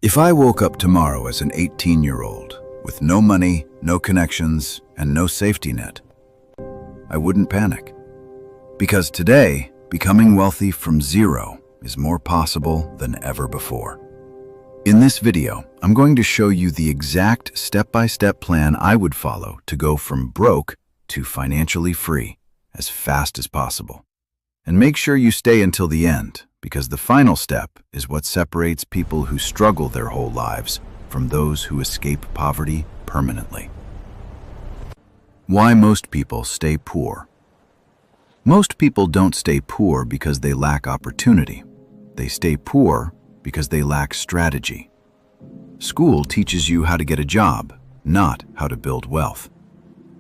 If I woke up tomorrow as an 18-year-old with no money, no connections, and no safety net, I wouldn't panic. Because today, becoming wealthy from zero is more possible than ever before. In this video, I'm going to show you the exact step-by-step plan I would follow to go from broke to financially free as fast as possible. And make sure you stay until the end, because the final step is what separates people who struggle their whole lives from those who escape poverty permanently. Why most people stay poor. Most people don't stay poor because they lack opportunity. They stay poor because they lack strategy. School teaches you how to get a job, not how to build wealth.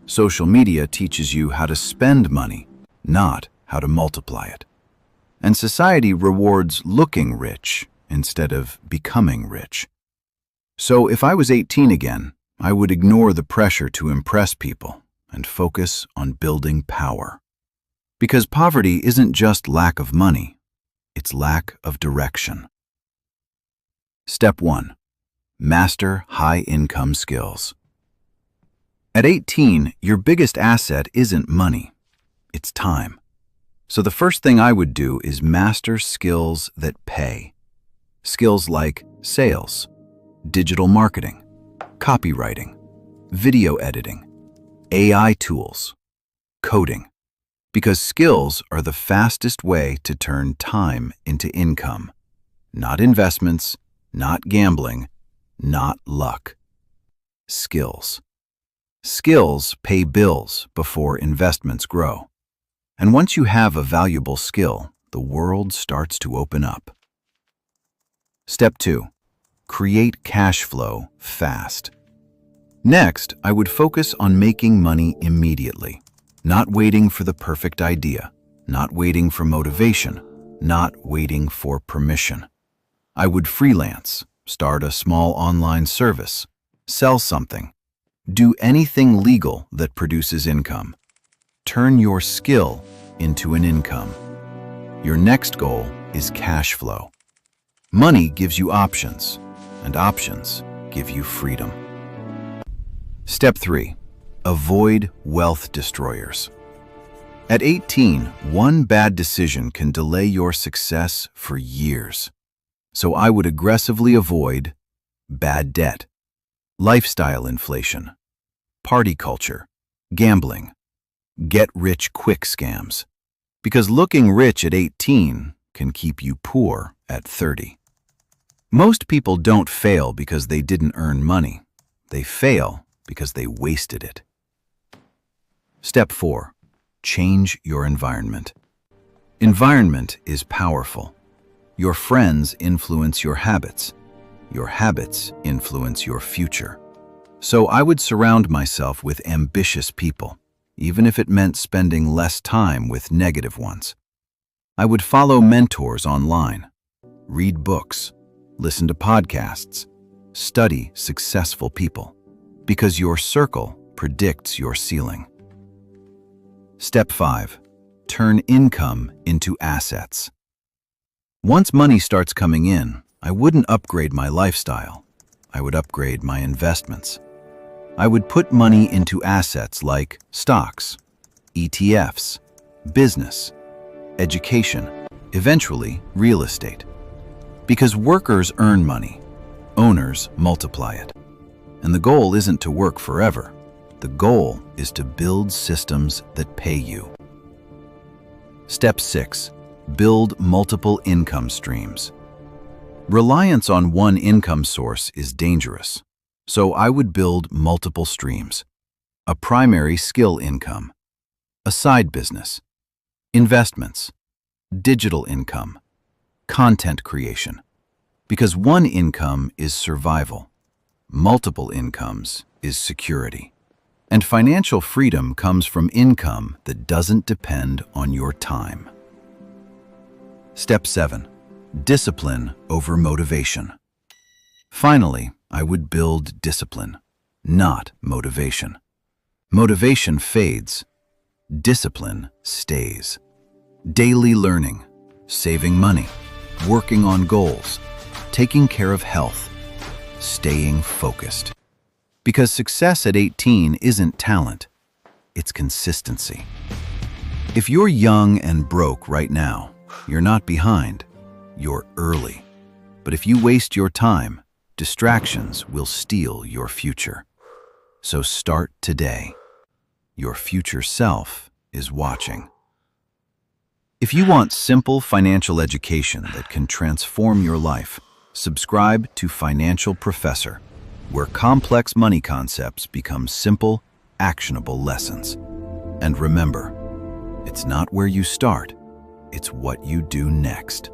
Social media teaches you how to spend money, not how to multiply it. And society rewards looking rich instead of becoming rich. So if I was 18 again, I would ignore the pressure to impress people and focus on building power. Because poverty isn't just lack of money, it's lack of direction. Step 1. Master high-income skills. At 18, your biggest asset isn't money, it's time. So the first thing I would do is master skills that pay. Skills like sales, digital marketing, copywriting, video editing, AI tools, coding. Because skills are the fastest way to turn time into income. Not investments, not gambling, not luck. Skills. Skills pay bills before investments grow. And once you have a valuable skill, the world starts to open up. Step 2. Create cash flow fast. Next, I would focus on making money immediately, not waiting for the perfect idea, not waiting for motivation, not waiting for permission. I would freelance, start a small online service, sell something, do anything legal that produces income. Turn your skill into an income. Your next goal is cash flow. Money gives you options, and options give you freedom. Step 3. Avoid wealth destroyers. At 18, one bad decision can delay your success for years. So I would aggressively avoid bad debt, lifestyle inflation, party culture, gambling, get-rich-quick scams, because looking rich at 18 can keep you poor at 30. Most people don't fail because they didn't earn money. They fail because they wasted it. Step 4. Change your environment. Environment is powerful. Your friends influence your habits. Your habits influence your future. So I would surround myself with ambitious people, even if it meant spending less time with negative ones. I would follow mentors online, read books, listen to podcasts, study successful people, because your circle predicts your ceiling. Step 5. Turn income into assets. Once money starts coming in, I wouldn't upgrade my lifestyle. I would upgrade my investments. I would put money into assets like stocks, ETFs, business, education, eventually real estate. Because workers earn money, owners multiply it. And the goal isn't to work forever. The goal is to build systems that pay you. Step 6. Build multiple income streams. Reliance on one income source is dangerous. So I would build multiple streams. A primary skill income, a side business, investments, digital income, content creation. Because one income is survival, multiple incomes is security. And financial freedom comes from income that doesn't depend on your time. Step 7. Discipline over motivation. Finally, I would build discipline, not motivation. Motivation fades. Discipline stays. Daily learning, saving money, working on goals, taking care of health, staying focused. Because success at 18 isn't talent, it's consistency. If you're young and broke right now, you're not behind, you're early. But if you waste your time, distractions will steal your future. So start today. Your future self is watching. If you want simple financial education that can transform your life, subscribe to Financial Professor, where complex money concepts become simple, actionable lessons. And remember, it's not where you start, it's what you do next.